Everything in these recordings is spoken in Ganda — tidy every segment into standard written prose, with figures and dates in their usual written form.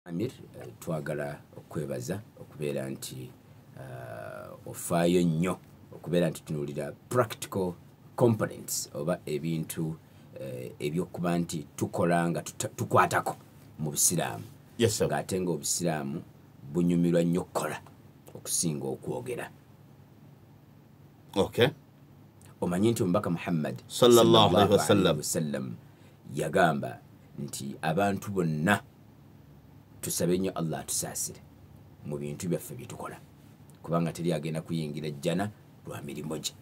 Amir twagala okwebaza okubeera nti ofaayo nnyo okubeera nti tunulira practical components oba ebintu ebyokuba nti tukola nga tukwatako mu Busiraamu. Yes, sir. Ng'ate nga Obusiraamu bunyumirwa nnyo okukola okusinga okwogera. Okay. Omanyi nti omubaka Muhammad sallallahu alaihi wasallam yagamba nti abantu bonna tusabe nnyo Allah tusaasire mu bintu byaffe bye tukola kubanga teri agenda kuyingira jjana lwa mirimo gye.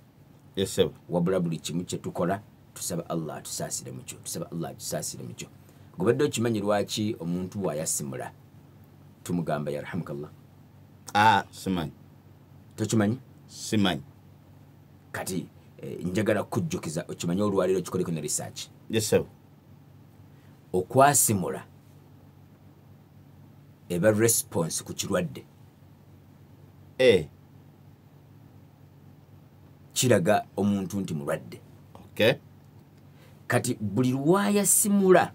Yes, sir. Wabula buli kimu kye tukola tusaba Allah tusaasire mu kyo, tusaba Allah tusaasire mu kyo. Gobadde okimanyi lwaki omuntu bw'ayasimula tumugamba yarhamukallah? Simanyi. Tokimanyi? Simanyi. Kati njagala kujjukiza okimanyi olwaliro kikoleko ne research. Yes, sir. Okwasimula eba response ku kirwadde. Kiraga omuntu nti mulwadde. Okay. Kati buli lwayasimula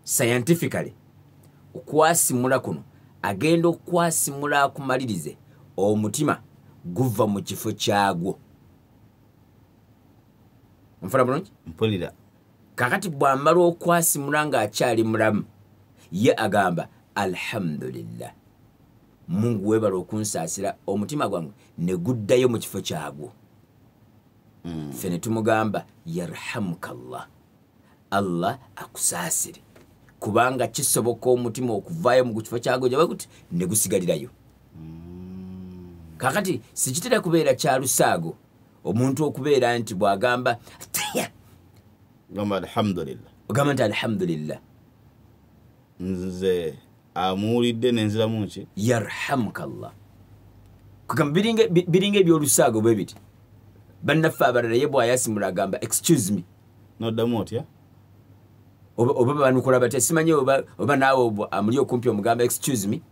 scientifically okwasimula kuno agenda okwasimula akumalirize omutima guva mu kifo kyagwo. Nfuna bulungi? Mpulira. Kakati bw'amala okwasimula ng'akyali mulamu ye agamba alhamdulillah, Mungu webala okunsaasira, omutima gwange ne guddayo mu kifo kyagwo. Fene tumugamba yarhamukallah, Allah akusaasire, kubanga kisoboka omutima okuvaayo mu kifo kyagwo gye bakuti ne gusigalirayo. Kakati sikitera kubeera kya lusaago omuntu okubeera nti bw'agamba gamba alhamdulillah, ogamba nti alhamdulillah, nze amuwulidde nenziramu nki yarhamukallah. Kugamba biringa ebyolusaago bwe biti. Bannaffe abalala ye bw'ayasimula agamba excuse me. Noddamu otya? Oba banukula batya, simanyi oba naawe amuli okumpi omugamba excuse me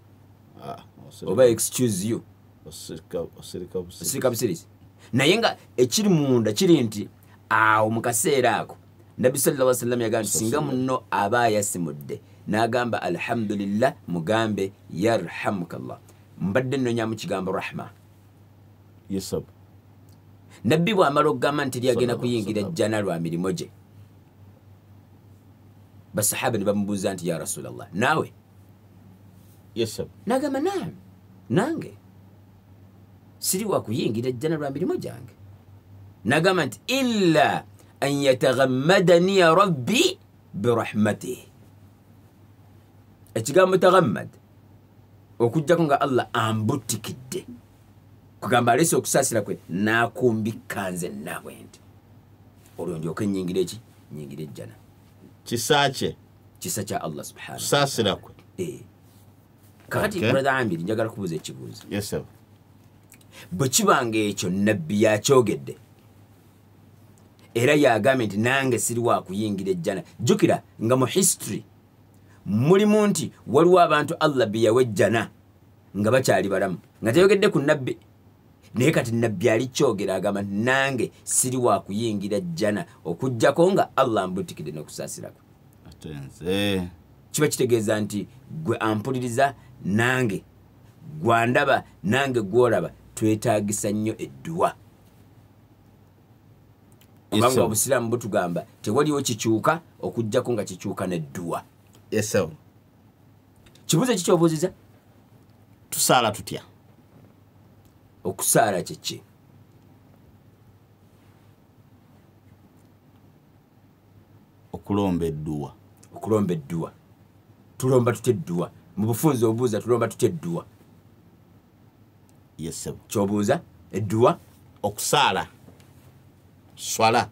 oba excuse you. Osirika busirisi. Naye nga ekiri munda kiri nti awo mu kaseera ako Nabbi sallallahu alaihi wasallam yagamba singa munno aba yasimudde n'agamba alhamdulillah mugambe yarhamukallah. Mbadde nnonya mu kigambo rahma. Yes, sir. Nabbi bw'amala okugamba nti lyagenda kuyingira jjana lwa mirimo gye, basahaba ne bamubuuza nti ya Rasulallah, naawe? Yes, sir. N'agamba naam, nange siri wa kuyingira jjana lwa mirimo gyange. N'agamba nti illa an yataghammadani ya rabbi birahmatihi. Ekigambo taghammad okujjako nga Allah ambutikidde, kugamba alese okusaasira kwe n'akumbika nze naawe nti olwo ndyoke nnyingira eki? Nnyingira ejjana. Kisa kye? Kisa kya Allah subhanahu kusaasira kwe. Kakati brother Amir, njagala kubuuza ekibuuzo. Yes, sir. Bwe kibanga ekyo Nabbi yakyogedde era yagambye nti nange siri wa kuyingira ejjana, jjukira nga mu history mulimu nti waliwo abantu Allah bye yawa ejjana nga bakyali balamu, nga tayogedde ku Nabbi. Naye kati Nabbi alikyogera agamba nti nange siri wa kuyingira ejjana okujjako nga Allah ambutikidde n'okusaasirako. Ate nze kiba kitegeeza nti gwe ampuliriza nange, gwandaba nange gwolaba, twetaagisa nnyo edduwa. Kubanga Obusiraamu butugamba tewaliwo kikyuka okujjako nga kikyuka n'edduwa. Yes, sir. Kibuuzo ki ky'obuuziza? Tusaala tutya? Okusaala kye ki? Okulomba edduwa. Okulomba edduwa. Tulomba tutya edduwa? Mu bufunze obuuza tulomba tutya edduwa? Yes, sir. Ky'obuuza edduwa? Okusaala. Swalah.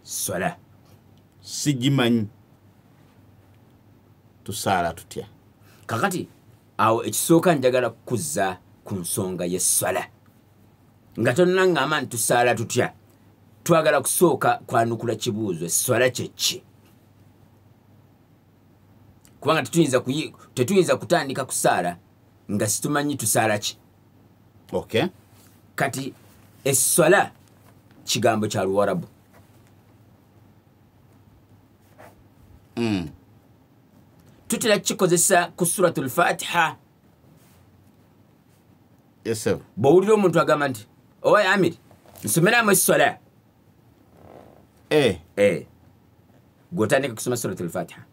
Swalah. Sigimanyi. Tusaala tutya? Kakati awo ekisooka njagala kuzza ku nsonga ye Swalah. Nga tonna ngamba nti tusaala tutya, twagala kusooka kwanukula kibuuzo Swalah kye ki? Kubanga tetuyinza kutandika kusaala nga situmanyi tusaala ki. Okay. Kati Swalah kigambo kya Luwarabu. tutera kikozesa ku suratul Fatiha. Yes sir. Bowulira omuntu agamba nti owa Amir nsomeramu esswala. Gwotandika kusoma suratul Fatiha.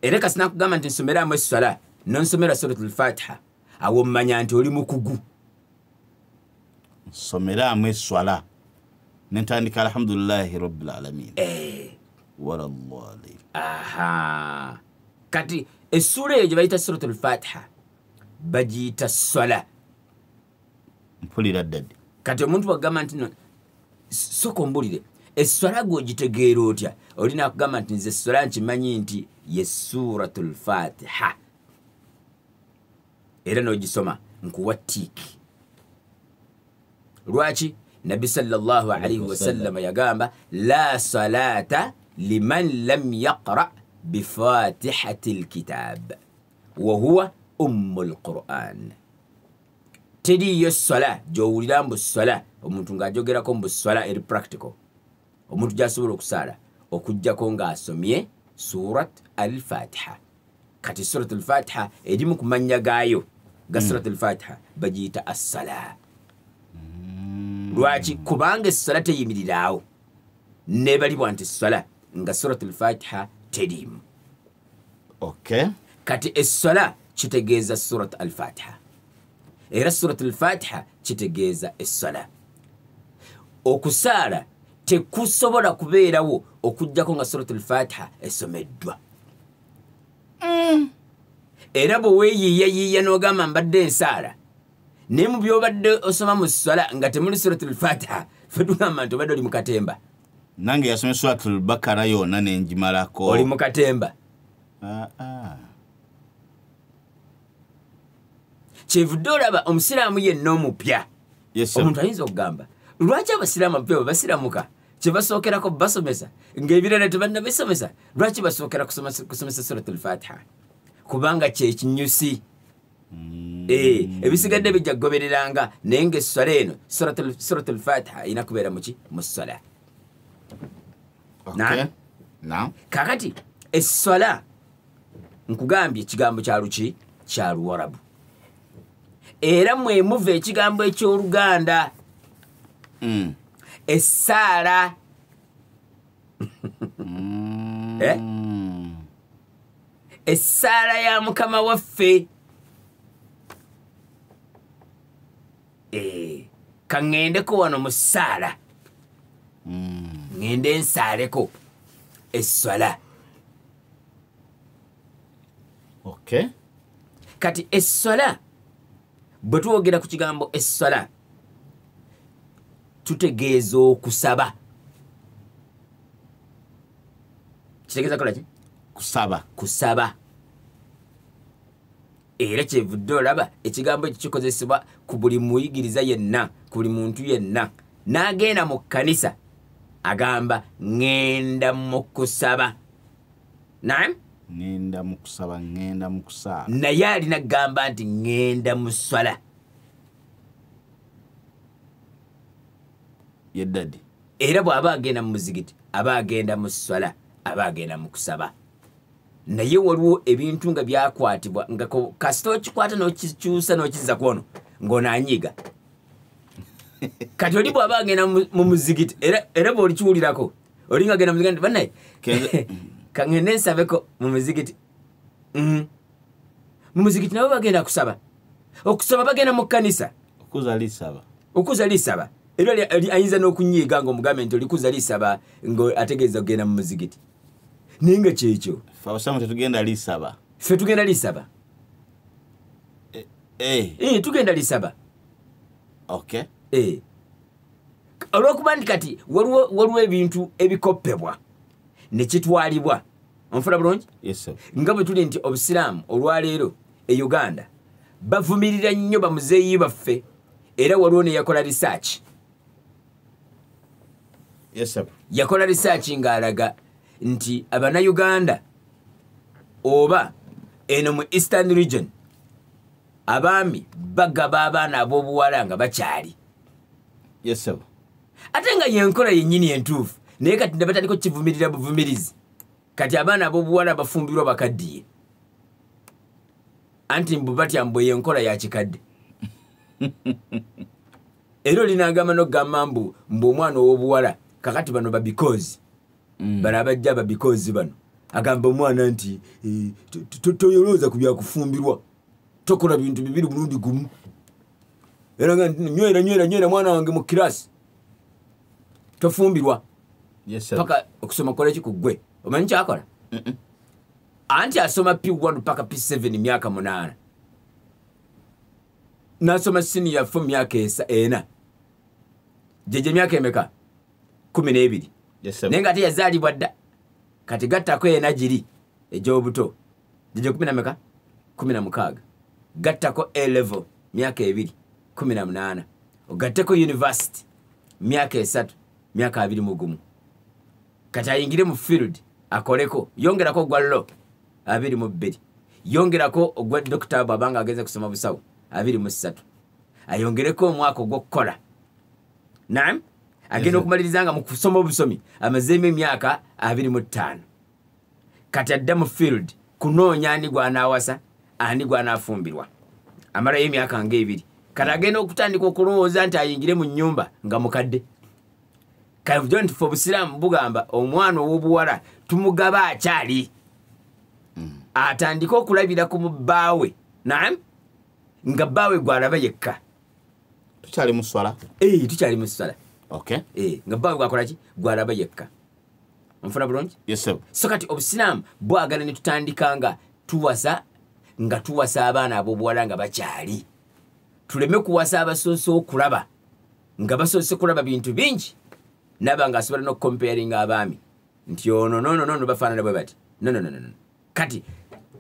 Era kasina kugamba nti nsomeramu esswala nonsomera suratul Fatiha awo mmanya nti oli mukugu. Nsomeramu esswala nentandika alhamdulillahi rabbil alamin. Wallahi. Aha. Kati essura eyo gye bayita suratul Fatiha bagiyita swala. Mpulira ddadde. Kati omuntu bagamba nti soko mbulire esswala gw'ogitegeera otya? Olina kugamba nti nze esswala nkimanyi nti ye suratul Fatiha. Era n'ogisoma nkuwa tiki. Lwaki? Nabi sallallahu alayhi wa sallam yagamba la salata liman lam yaqra bifatihati alkitab wa huwa ummul Qur'an. Teriyo swala gy'owulira mbu swala omuntu ng'ajogerako mbu swala eri practical omuntu gy'asobola okusaala okuggyako ng'asomye surat al-Fatiha. Kati surat al-Fatiha erimu ku mannya gaayo ga surat al-Fatiha bagiyita as-sala. Lwaki? Kubanga esswala teyimiriraawo nebalibwa nti esswala nga surat al-Fatiha terimu. Okay. Kati esswala kitegeeza surat al-Fatiha. Era surat al-Fatiha kitegeeza esswala. Okusaala tekusobola kubeerawo okuggyako nga surat al-Fatiha esomeddwa. Era bwe weeyiiyayiiya n'ogamba mbadde ensaala naye mu by'obadde osoma mu swala nga temuli surat al-Fatiha ffe tugamba nti obadde oli mu katemba. Nange yasomye suratul Bakara yonna nengimalako. Oli mu katemba. Kyevudde olaba omusiraamu yenna omupya. Yes sir. Omuntu ayinza okugamba lwaki abasiraamu abapya bwe basiramuka kye basookerako basomesa ng'ebirala tebannabisomesa? Lwaki basookera kusomesa suratul Fatiha? Kubanga kye kinyusi. Ebisigadde bijja kugobereranga naye ng'esswala eno suratul Fatiha erina kubeera muki? Mu swala. Okay. Now. Kakati esswala nkugambye ekigambo kya luki? Kya Luwarabu. Era mwe muva ekigambo eky'Oluganda. Essaala. Essaala ya Mukama waffe. Kaŋŋendeko wano mu ssaala. Ŋŋende nsaaleko esswala. Okay. Kati esswala bwe twogera ku kigambo esswala tutegeeza okusaba. Kitegeeza kola ki? Kusaba. Kusaba. Era kyevudde olaba ekigambo ekyo kikozesebwa ku buli muyigiriza yenna, ku buli muntu yenna. N'agenda mu kkanisa agamba ŋŋenda mu kusaba. Naam? Ŋŋenda mu kusaba, ŋŋenda mu kusaala. Naye alina kugamba nti ŋŋenda mu swala. Yeddadi. Era bw'aba agenda mu muzigiti aba agenda mu swala, aba agenda mu kusaba. Naye waliwo ebintu nga byakwatibwa nga kasita okikwata n'okikyusa n'okizza kwono ng'onaanyiga. Kati oli bw'aba agenda mu muzigiti era bw'olikiwulirako oli nga agenda mu muzigiti bannaye kaŋŋende nsabeko mu muzigiti. Mu muzigiti nabo bagenda kusaba. Okusaba bagenda mu kkanisa. Okuza lisaba. Era ayinza n'okunyiiga ng'omugambe nti olikuza lisaba ng'ategeeza kugenda mu muzigiti. Naye nga kyekyo. Ffe abasamu tetugenda lisaba. Ffe tugenda lisaba. Tugenda lisaba. Okay. Olw'okuba nti kati waliwo ebintu ebikoppebwa ne kitwalibwa. Onfuna bulungi? Yes sir. Nga bwe tuli nti obusiraamu olwaleero e Uganda bavumirira nnyo bamuzeeyi baffe era waliwo ne yakola research. Yes sir. Yakola research ng'alaga nti Abannayuganda oba eno mu Eastern region abaami bagaba abaana ab'obuwala nga bakyali. Yes sir. Ate nga yenkola yennyini entuufu naye kati ne bataliko kivumirira buvumirizi kati abaana ab'obuwala bafumbirwa bakaddiye anti mbu batya mbu yenkola ya kikadde era olinagamba nogamba mbu omwana ow'obuwala kakati bano ba because bano abajja ba because bano agamba omwana nti toyolooza ku byakufumbirwa tokola bintu bibiri mulundi gumu era nga nywera mwana wange mu kirasi tofumbirwa paka okusoma kola ki ku ggwe omanyi kyakola anti asoma P1 paka P7 myaka 8 nasoma senior form myaka 4 jeje myaka emeka 12 nenga ate yazaalibwa dda kati gattako ena giri egy'obuto jeje 10 meka 16 gattako A level myaka 2 18 ogatteko university myaka 3 myaka 21 kati ayingire mu field akoleko yongerako gwa law 22 yongerako ogwa doctor babanga ageze kusoma busawo 23 ayongereko omwaka ogw'okukola naam agenda okumalirizanga mu kusoma obusomi amazeemu emyaka 25 kati adda mu field kunoonya ani gw'anaawasa ani gw'anaafumbirwa amalayo emyaka nga 2 kati agenda okutandika okulowooza nti ayingire mu nnyumba nga mukadde kavudde nti fe obusiraamu bugamba omwana ow'obuwala tumugaba akyali atandika okulabira ku mubbaawe naam nga bbaawe gw'alaba yekka tukyali mu swala tukyali mu swala nga bbaawe gwakola ki gw'alaba yekka onfuna bulungi so kati obusiraamu bwagala ne tutandika nga tuwasa abaana ab'obuwala nga bakyali tuleme kuwasa abasoose okulaba nga basoose kulaba bintu bingi naba nga asobola n'okukomparinga abaami nti ono nono bafaanana bwe bati no kati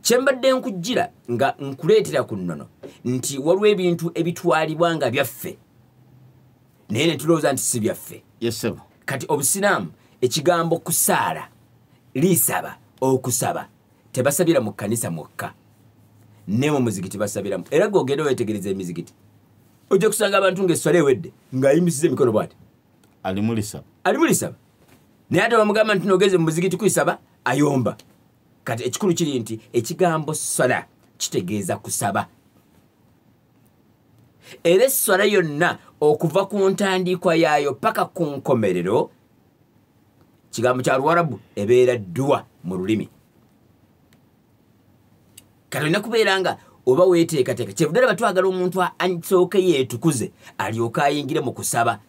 kyembadde nkujjira nga nkuleetera ku nnono nti waliwo ebintu ebitwalibwa nga byaffe naye ne tulowooza nti si byaffe kati obusiraamu ekigambo kusaala liisaba okusaba tebasabira mu kkanisa mwokka ne mu muzigiti basabiramu era gogenda weetegereza emizigiti ojja kusanga abantu ng'esswala ewedde ng'ayimisiza emikono bw'ati alimulisaba naye ate bamugamba nti nogeze mu muzigiti kwisaba ayomba kati ekikulu kiri nti ekigambo swala kitegeeza kusaba era esswala yonna okuva ku ntandikwa yaayo paka ku nkomerero kigambo kya Luwarabu ebeera dduwa mu lulimi kati olina kubeera nga oba weeteekateeka kyevuddala batwagala omuntu asooke yeetukuze alyoke ayingire mu kusaba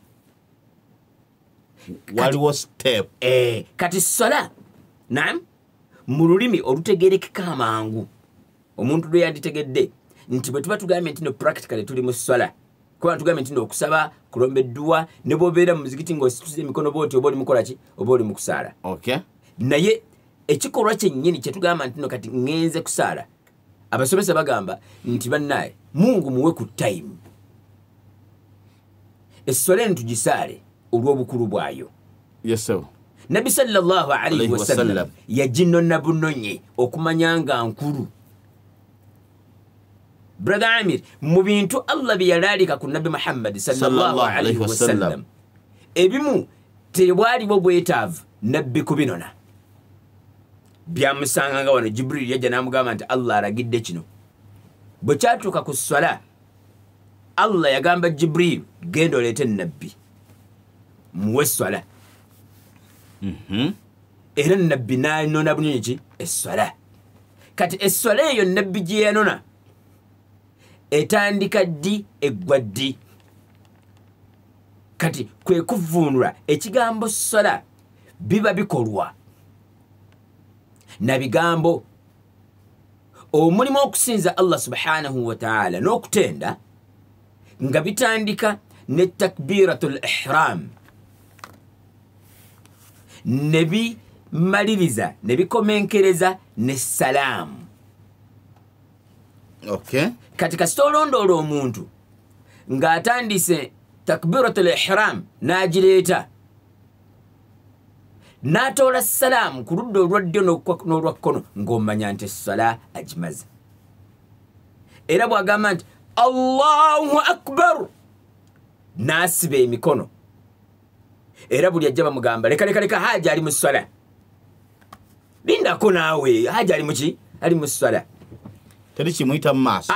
waliwo step kati swala naam mu lulimi olutegerekeka amangu omuntu lwe yanditegedde nti bwe tuba tugambye nti no practically tuli mu swala kuba tugambye nti okusaba kulomba edduwa ne bw'obeera mu muzikiti ng'osituza emikono bw'oti oba oli mukola ki oba oli mu kusaala naye ekikolwa kyennyini kye tugamba nti no kati ŋŋenze kusaala abasomesa bagamba nti bannaye Mungu muwe ku time esswala tugisaale olw'obukulu bwayo Nabbi sallallahu alayhi wa sallam yaginnonna bunnonye okumanya nga nkulu brother Amir mu bintu Allah bye yalaalika ku Nabbi Muhammad sallallahu alayhi wa sallam ebimu tebwaliwo bwetaavu nabbi kubinona byamusanga nga wano Jibril yajja n'amugamba nti Allah alagidde kino bwe kyatuuka ku swala Allah yagamba Jibril genda oleete nabbi muwe swala era nabbi n'anona bunyonyi ki esswala kati esswala eyo nabbi gye yanona etandika ddi eggwa ddi kati kwe kuvuunula ekigambo swala biba bikolwa na bigambo omulimu okusinza Allah subhanahu wa ta'ala n'okutenda nga bitandika ne takbiratul ihram nebi maliriza nebi komenkereza ne salamu katika stolondolo omuntu nga atandise takbiratul ihram n'agireeta n'atoola salamu ku ludda olwa ddyo n'olwa kkono ng'omanya nti essala agimaze era bw'agamba nti Allahu akbar n'asiba emikono era buli ajja bamugamba leka haja ali mu swala lindako naawe haja ali muki ali mu swala teri kimuyita mu maaso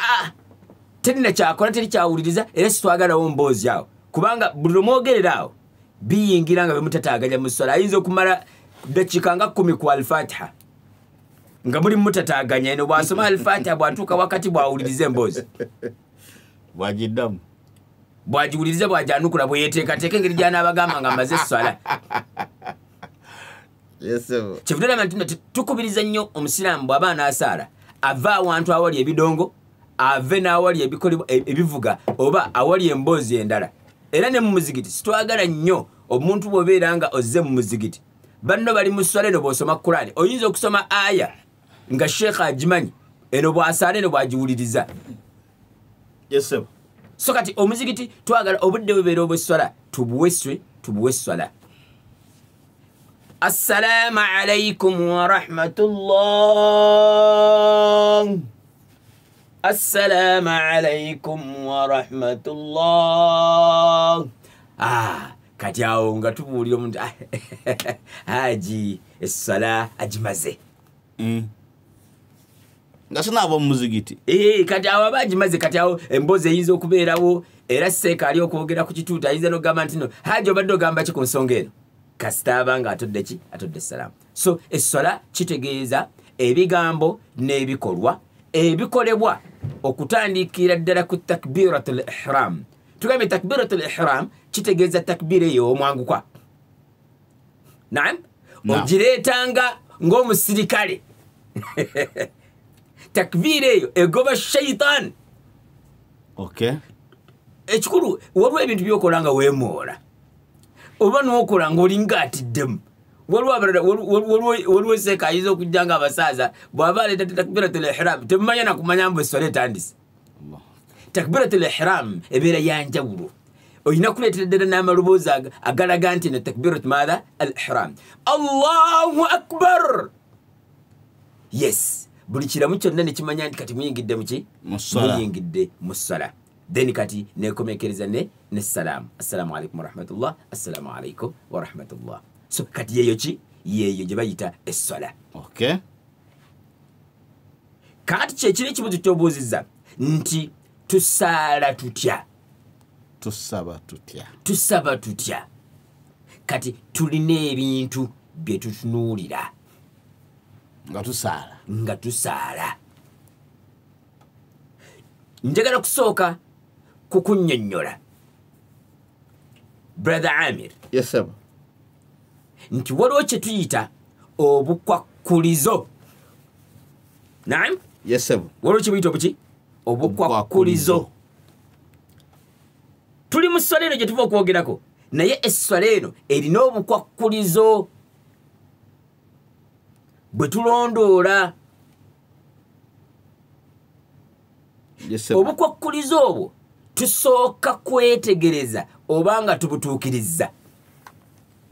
terina kyakola teri kyawuliriza era sitwagalawo mboozi awo kubanga buli lwomwogerera awo biyingira nga bemutataganya mu swala ayinza okumala dakiika nga 10 ku alfatiha nga muli mutataganya eno bwasoma alfatiha bwatuuka wakati bwawuliriza emboozi bwagiddamu bwagiwuliriza bwajanukula bweyeteekateeka engeri gyanaabagamba nga amaze swala kyevudala nti tukubiriza nnyo omusiraamu bw'aba anaasaala ava awantu awali ebidongo ave n'awali ebivuga oba awali emboozi endala era ne mu muzigiti sitwagala nnyo omuntu bw'obeera nga ozze mu muzigiti banno bali mu swala eno bw'osoma Kurani oyinza okusoma aya nga sheekha agimanyi eno bw'asaala eno bwagiwuliriza so kati omuzigiti twagala obudde bubeera obw'esswala tubuwe swala assalamu alaikum wa rahmatullah assalamu alaikum wa rahmatullah kati awo nga tubuulira omuntu haji esswala agimaze nga sinaaba omuzigiti kati awo aba agimaze kati awo emboozi eyinza okubeerawo era seeka ali okwogera ku kituuta ayinza n'ogamba nti no haji obadde ogamba ki ku nsonga eno kasita aba nga atodde ki atodde essalaamu so esswala kitegeeza ebigambo n'ebikolwa ebikolebwa okutandikira ddala ku takbiratul ihram tugambye takbiratul ihram kitegeeza takbira eyo omwanguka naam ogireetanga ng'omusirikale takbira eyo egoba shaitan ekikulu waliwo ebintu byokola nga weemoola oba n'okola ng'olinga atiddemu waliwo seeka ayinza okujja nga abasaaza bw'aba aleeta takbiratul ihram temumanya nakumanya mbu esswala etandise takbiratul ihram ebeera yanjawulo oyina kuleetera ddala n'amaloboozi agalaga nti no takbirat maatha al ihram allahu akbar yes buli kiramu kyonna nekimanya nti kati muyingidde muki muyingidde mu ssala then kati nekomekereza nessalaamu assalamu alaikum warahmatullah assalamu alaikum warahmatullah so kati yeyo ki yeyo gye bayita essala kati kyekiri ekibuzo kyobuuzizza nti tusaala tutya tusaba tutya kati tulina ebintu bye tutunuulira nga tusaala njagala kusooka kukunnyonnyola brother Amir nti waliwo kye tuyita obukwakkulizo naam waliwo kye buyita obuki obukwakkulizo tuli mu sswala eno gye tuva okwogerako naye esswala eno erina obukwakkulizo bwe tulondoola obukwakkulizo obwo tusooka kwetegereza obanga tubutuukirizza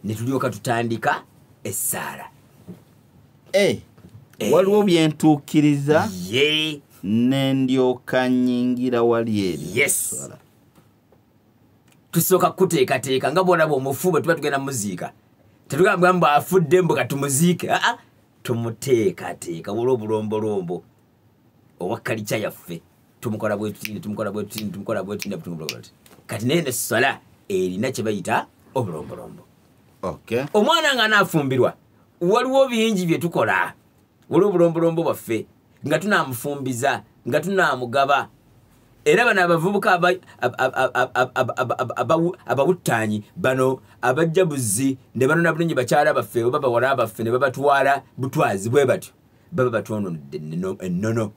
ne tulyoka tutandika essaala waliwo byentuukiriza nendyoka nyingira wali eri tusooka kuteekateeka nga bwolaba omufu bwe tuba tugenda muziika tetugamba mbu afudde mbu katumuziike tumuteekateeka waliwo obulombolombo owa kalica yaffe tumukola bwetutini kati naye nessala erina kye bayita obulombolombo omwana nga anaafumbirwa waliwo bingi bye tukola waliwo obulombolombo bwaffe nga tunaamufumbiza nga tunaamugaba era bano abavubuka abawuttaanyi bano abajjabuzi ne banona bulungi bakyala baffe oba bawala baffe ne babatwala butwazi bwe batyo baba batwononedde ennono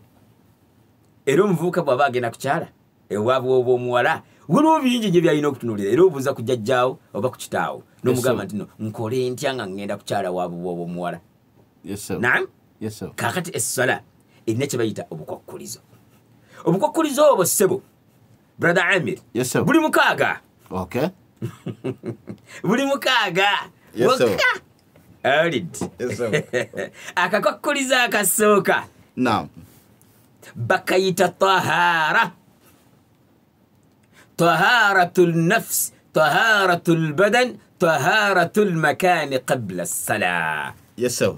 era omuvubuka bw'aba agenda kukyala ewaabwe oba omuwala waliwo bingi gye byalina okutunuulira era obuuza ku jjajjaawo oba ku kitaawo n'omugamba nti no nkole ntya nga ngenda kukyala waabwe oba omuwala naam kaakati essala erina kye bayita obukwakkulizo obukwakkulizo obwo ssebo brother Amir buli mukaaga buli mukaaga akakwakkulizo akasooka bakayita taharatul nafs taharatul badan taharatul makani qabla as-salah. Yes sir.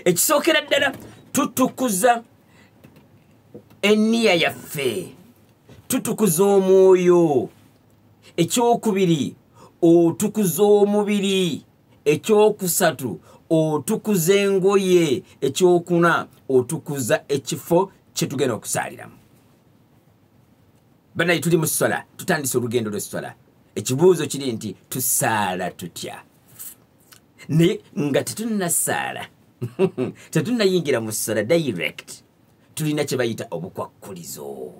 Ekisookera ddala tutukuza enniya yaffe, tutukuza omwoyo. Ekyokubiri otukuza omubiri. Ekyokusatu otukuza engoye. Ekyokuna otukuza ekifo kyetugenda okusaaliramu. Banaye tuli mu swala, tutandise olugendo lw'esswala. Ekibuuzo kiri nti tusaala tutya? Naye nga tetunnasaala tetunnayingira mu swala direct, tulina kye bayita obukwakkulizo.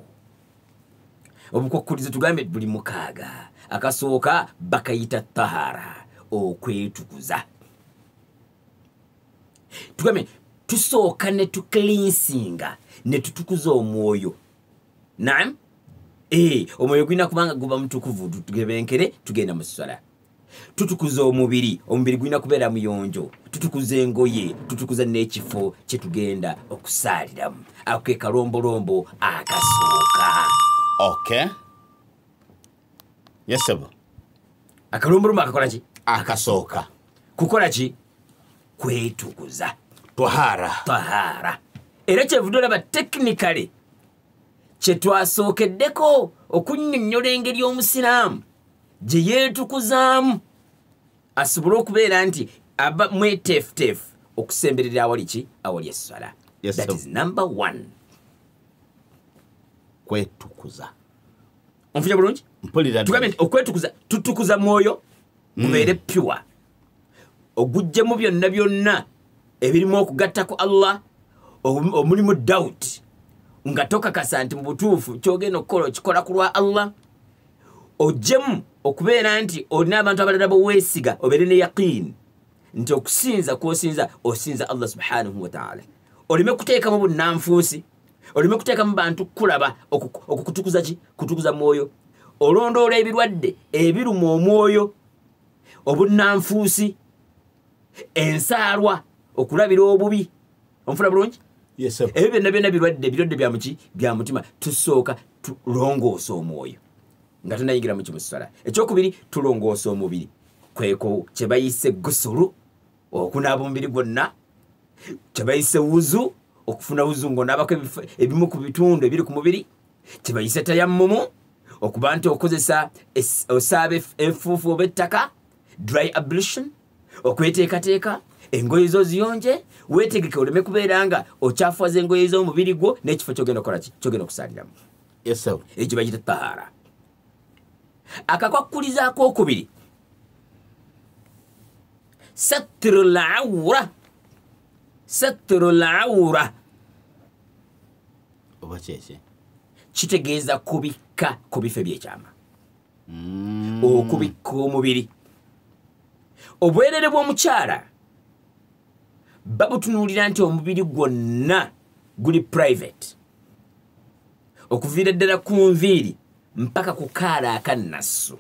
Obukwakkulizo tugambe buli mukaaga. Akasooka bakayita tahara, okwetukuza. Tugambe tusooka ne tucleansinga ne tutukuza omwoyo. Naam? Omwoyo gwina kubanga guba mutukuvu, tugebenkere tugenda mu swala. Tutukuza omubiri, omubiri gwina kubeera muyonjo. Tutukuza engoye, tutukuza n'ekifo kye tugenda okusaaliramu. Ako ke kalombolombo akasooka. Okay. Yes sir. Akalombolombo akakola ki? Akasooka. Kukola ki? Kwetukuza. Tahara. Era kyevudde olaba technically kye twasookeddeko okunnyonnyola engeri omusiraamu gye yeetukuzaamu asobole okubeera nti aba mweteefuteefu okusemberera awali ki? Awali esswala. Yes, that is number 1. Kwetukuza. Onfunya bulungi? Mpulira tugambe nti okwetukuza tutukuza mwoyo gubeere pure, oguggyemu byonna byonna ebirimu okugattako Allah, omulimu doubt nga tokakasa nti mu butuufu kyogenda okukola okikola ku lwa Allah. Ojjemu okubeera nti olina abantu abalala boweesiga, obeere ne yaqiini nti okusinza kw'osinza osinza Allah subhanahu wa ta'ala. Olime kuteekamu bunnanfuusi, olime kuteekamu bantu kulaba okukutukuza ki? Kutukuza mwoyo. Olondoola ebirwadde ebiruma omwoyo, obunnanfuusi, ensaalwa, okulabira obubi. Onfuna bulungi? Yes sir. Ebyo byonna birwadde bya muki? Bya mutima. Tusooka tulongoosa omwoyo nga tunayingira mu kimusala. Ekyokubiri tulongoosa omubiri, kweko kye bayise gusulu, okunaaba omubiri gwonna, kye bayise wuzu, okufuna wuzu ng'onaabako ebimu ku bitundu ebiri ku mubiri, kye bayise tayammumu, okuba nti okozesa osaaba enfuufu oba ettaka, dry ablution, okweteekateeka, engoye zo ziyonje, weetegeke oleme kubeera nga okyafuwaza engoye z'omubiri gwo n'ekifo kyogenda okukola ki? Kyogenda okusaaliramu. Yes sir. Ekyo bayita tahara. Akakwakkuliza ak'okubiri, sattrul awra. Sattrul awra Oba kyeki? kitegeeza kubikka ku bifo ebyekyama, okubikka omubiri. Obwerere bw'omukyala babutunuulira nti omubiri gwonna guli private, okuviira ddala ku nviiri mpaka ku kaala akannasu.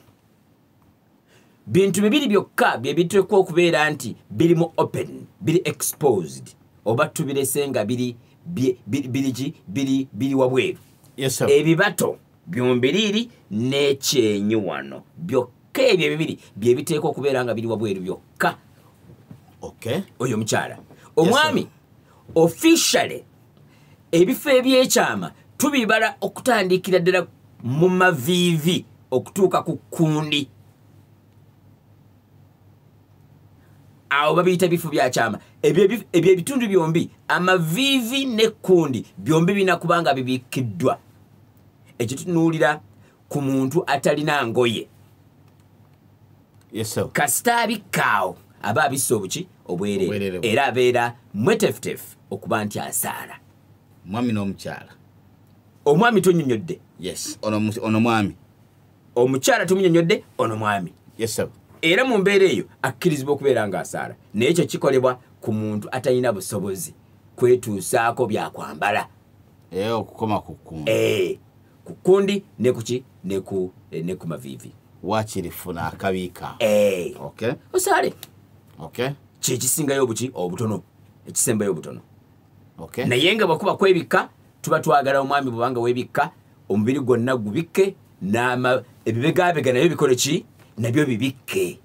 Bintu bibiri byokka bye biteekwa okubeera nti biri mu open, biri exposed, oba tubirese nga biri wabweru. Yes sir. Ebibato byombiriri n'ekyenyi wano byokka ebyo bibiri bye biteekwa okubeera nga biri wabweru byokka. Okay. Oyo mukyala. Omwami officially ebifo ebyekyama tubibala okutandikira ddala mu maviivi okutuuka ku kundi. Awo babiyita bifo byakyama. Ebyo ebitundu byombi, amaviivi n'ekkundi, byombi bina kubanga bibikiddwa. Ekyo tutunuulira ku muntu atalina ngoye. Yes sir. Kasita abikkaawo aba abisse obuki? Obwerere. Era abeera mwetefutefu okuba nti asaala. Mwami n'omukyala. Omwami tonnyonnyodde. Yes. Ono mwami. Omukyala tumunyonnyodde, ono mwami. Yes sir. Era mu mbeera eyo akkirizibwa okubeera ng'asaala. Naye ekyo kikolebwa ku muntu atalina busobozi kwetuusaako byakwambala. Okukoma ku kundi. Ku kundi ne kuki? Ne ku maviivi. Wakirifuna akabiika. Okay. Osaale. Okay. Kyekisingayo obuki? Obutono. Ekisembayo obutono. Okay. Naye nga bwakuba kwebikka, tuba twagala omwami bwabanga weebikka, omubiri gwonna gubikke ebibegabega nabyo bikole ki nabyo bibikke.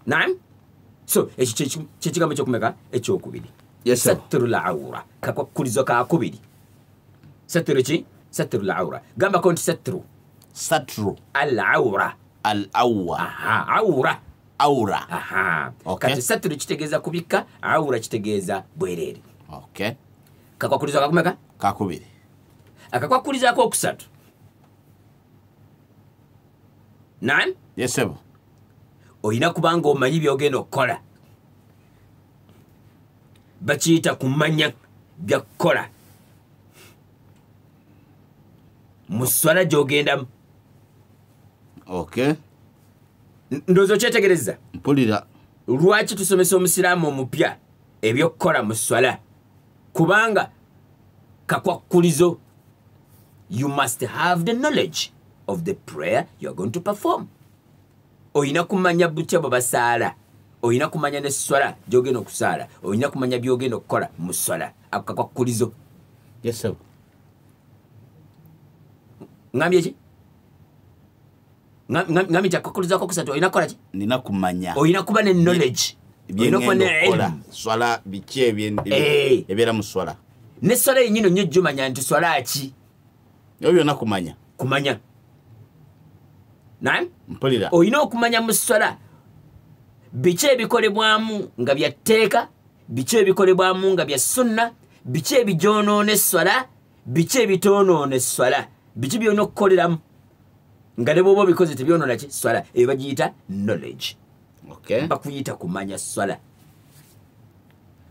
Naam, so ekyo kyekigambo ekyokumeka ekyokubiri. Yes, sir. Satrul awra, kakwakulizo kakubiri. Satru ki? Satrul awra. Gamba konti satru. Satru. Al awra. Al awwa. Aha, awra. Aura. Aha. Okay. Kati satru kitegeeza kubikka, awra kitegeeza bwereere. Okay. Kakwakulizo kakumeka? Kakubiri. Akakwakulizo akokusatu. Naam? Yes, sir. Oyina kubanga omanyi byogenda okukola. Bakiyita kumanya byakukola. Mu swala gy'ogendamu. Okay. Ndowooza okyetegereza. Mpulira. Lwaki tusomesa omusiraamu omupya ebyokukola mu swala? Kubanga kakwakulizo. You must have the knowledge of the prayer you're going to perform. Oyina kumanya butya bwe basaala. Oyina kumanya ne swala gy'ogenda okusaala. Oyina kumanya by'ogenda okukola mu swala. Ako kakwakulizo. Yes, sir. Ngambye ki? Ngambye nti akakwakulizo akokusatu oyina kukola ki? Nina kumanya. Oyina kuba ne knowledge. Oyina kuba ne ilmu. Swala biki ebyera mu swala. Ne swala yennyini nnyo gy'omanya nti swala ki? Ebyo byonna kumanya. Kumanya. Naam? Mpulira. Oyina okumanya mu swala biki ebikolebwamu nga bya tteeka, biki ebikolebwamu nga bya sunna, biki ebijoonoona esswala, biki ebitoonoona esswala, biki byonna okukoleramu nga ne bw'oba obikoze tebyonoona ki swala. Eyo bagiyita knowledge. Okay. Bakuyita kumanya swala.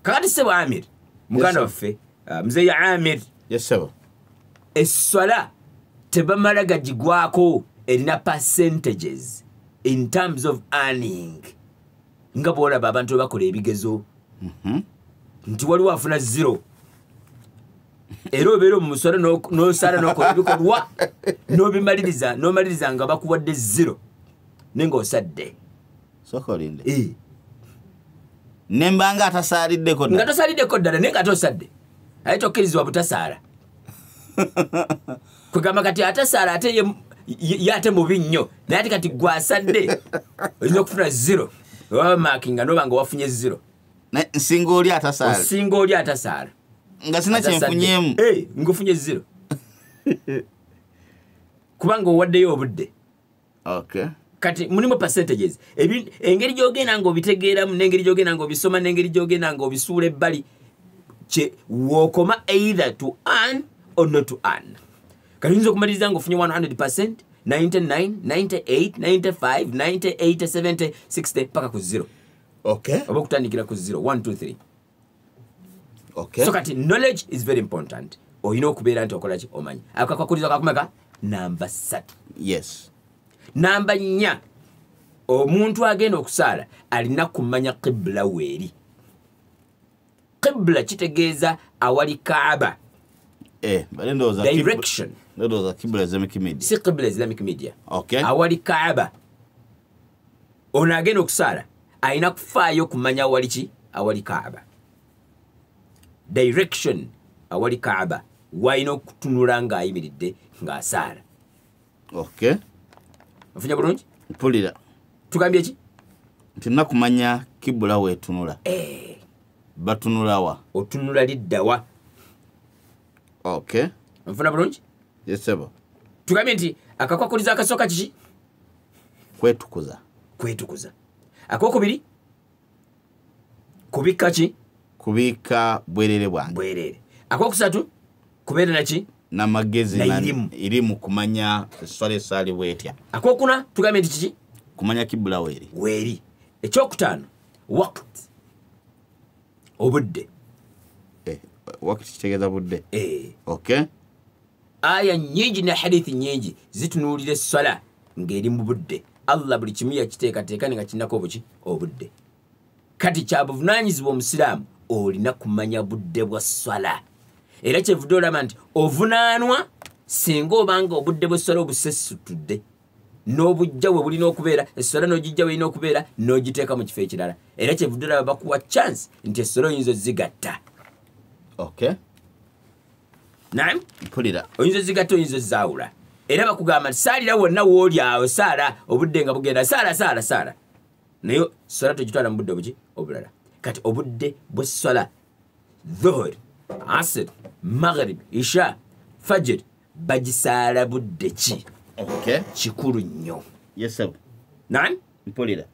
Kakati Ssebo Amir, muganda waffe, Mzeeyi Amir. Yes, sir. Esswala tebamala gagigwako erina percentages in terms of earning. Nga bw'olaba abantu bakola ebigezo nti waliwo afuna 0 era obeera mu swala n'osala n'okola ebikolwa n'omaliriza nga bakuwadde 0 naye ng'osadde. Sokolinde. Nembanga atasaaliddeko ddala. Nga tosaaliddeko ddala naye nga tosadde. Aye tokkirizibwa butasaala. Kugamba kati atasaala ate ye ate mubi nnyo naye ate kati gwasadde oyinza okufuna 0 oba makinga noba nga wafunye 0. Nsinga oli atasaala. Osinga oli atasaala. Nga sina kyenfunyeemu. Ngufunye 0. Kubanga owaddeyo obudde. Okay. Kati mulimu percentages. Engeri gy'ogenda ng'obitegeeramu n'engeri gy'ogenda ng'obisoma n'engeri gy'ogenda ng'obisuula ebbali wookoma either to earn or not to earn. Kati oyinza okumaliriza ng'ofunye 100%, 99, 98, 95, 90, 80, 70, 60 paka ku 0. Okay. Oba okutandikira ku 0, 1, 2, 3. Okay. So kati knowledge is very important. Oyina okubeera nti okola ki omanyi. Akakwakulizo kakumeka namba 3. Yes. Namba 4, omuntu agenda okusaala alina kumanya qibla weeri. Qibla kitegeeza awali Kaaba. Direction. Ndoza Qibla Islamic Media. Si Qibla Islamic Media. Okay. Awali Kaaba. Ono agenda okusaala alina kufaayo kumanya awali ki? Awali Kaaba. Direction awali Kaaba. Wayina okutunula ng'ayimiridde ng'asaala. Okay. Ofunye bulungi? Mpulira. Tugambye ki? Nti nakumanya Qibla weetunula. Batunula wa? Otunula lidda wa? Okay. Nfuna bulungi? Yes, sir. Tugambye nti akakwakulizo akasooka kiki? Kwetukuza. Kwetukuza. Akokubiri? Kubikka ki? Kubika bwerere bwange. Bwerere. Akokusatu? Kubeera naki? N'amagezi irimu kumanya esswala esaali bwetya. Akokuna tugambye nti kiki? Kumanya Qibla weeri. Weeri. Ekyokutaano, waqt. Obudde. Waqt kitegeeza budde. Okay. Aya nyingi ne hadithi nyingi zitunuulira esswala ng'eri mu budde. Allah buli kimu yakiteekateeka nga kinnako obuki? Obudde. Kati kya buvunaanyizibwa omusiraamu olina kumanya budde bwa swala. Era kyevudde olaba nti ovunaanwa singa obanga obudde bw'esswala obusesutudde n'obujja we bulina okubeera esswala n'ogijja we erina okubeera n'ogiteeka mu kifo ekirala. Era kyevudde olaba bakuwa chance nti esswala oyinza ozigatta. Okay. Naam? Mpulira. Oyinza ozigatta oyinza ozaawula. era bakugamba saalira wonna wooli awo saala obudde nga bugenda saala naye swala tugitwala mu budde buki obulala kati obudde bwe swala dhuhur asr maghrib isha fajr bagisaala budde ki kikulu nnyo nan mpulira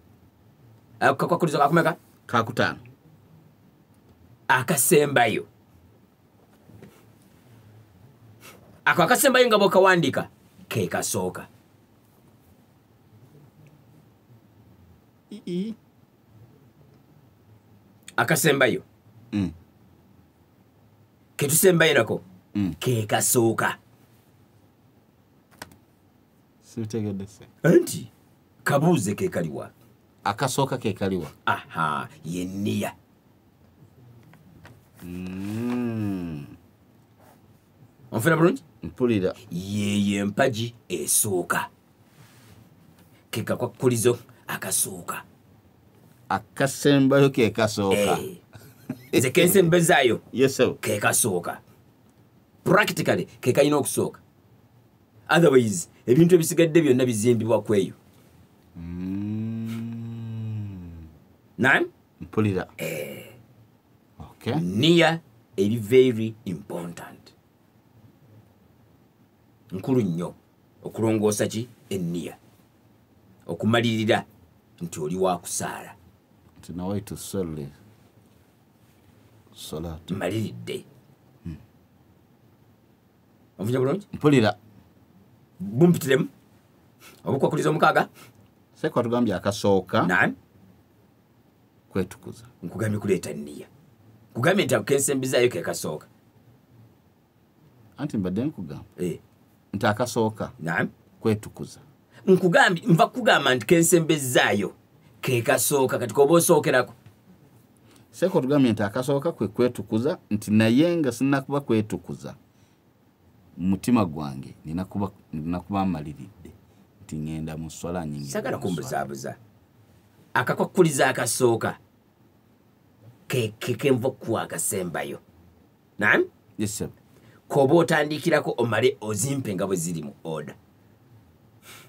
kakwakulizo kakumeka kakutaano akasembayo ako akasembayo nga bw'okawandiika ke kasooka akasembayo ketusembayo nako ke kasooka anti kabuuze ke kaliwa akasooka ke kaliwa aha ye nniya onfuna bulungi mpulira yeyo empagi esooka ke kakwakulizo akasooka akasembayo ke kasooka nze kensembezaayo yeso ke kasooka practically ke kalina okusooka otherwise ebintu ebisigadde byonna bizimbibwa kweyo nan mpulira niya eri very important nkulu nnyo okulongoosa ki enniya okumalirira nti oli wakusaala nti nawe tusalli salaat maliridde onfunya bulungi mpulira bumpitiremu obukwakuliza omukaaga sekwa tugambye akasooka nan kwetukuza nkugambye kuleeta nniya kugambye nti akensembizaayo ke kasooka anti mbadde nkugamba nti akasooka nan kwetukuza nkugambye nva kugamba nti kensembezaayo ke kasooka kati koba osookerako sekwa tugambye nti akasooka kwe kwetukuza nti naye nga sinnakuba kwetukuza mutima gwange ninakuba maliridde nti ngenda mu swala nyingi sagala kumbuzaabuza akakwakuliza akasooka kenva okuwa akasembayo nan yes sir koba otandikirako omale ozimpe nga bwe ziri mu order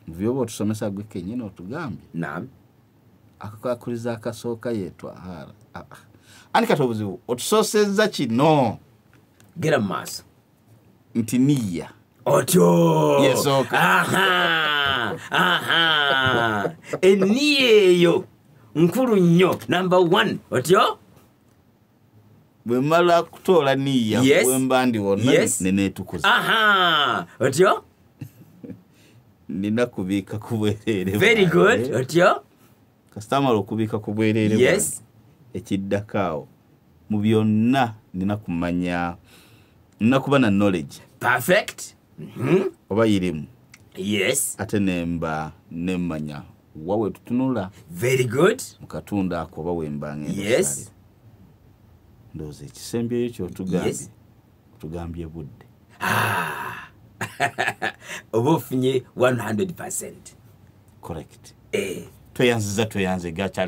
vyoba otusomesa gwe kenyini otugambye nam akakwakuliza akasooka yetwahara ani kati obuzibu otusoosezza kino gera mu maaso nti niya otyo yesooka enniya eyo nkulu nnyo number 1 otyo bwe mala kutoola niya bwe mba ndi wonna neneetukuza otyo nina kubiika ku bwereere very good otyo kasitamala okubiika ku bwereere ekiddako awo mu byonna nina kumanya nina kuba na knowledge perfect oba yirimu ate nemba nemmanya wawe tutunula very good mu katundu ako oba wemba ngenda ndowooza ekisembyeyo kyotugambye budde oba ofunye 100% correct tweyanziza gakyali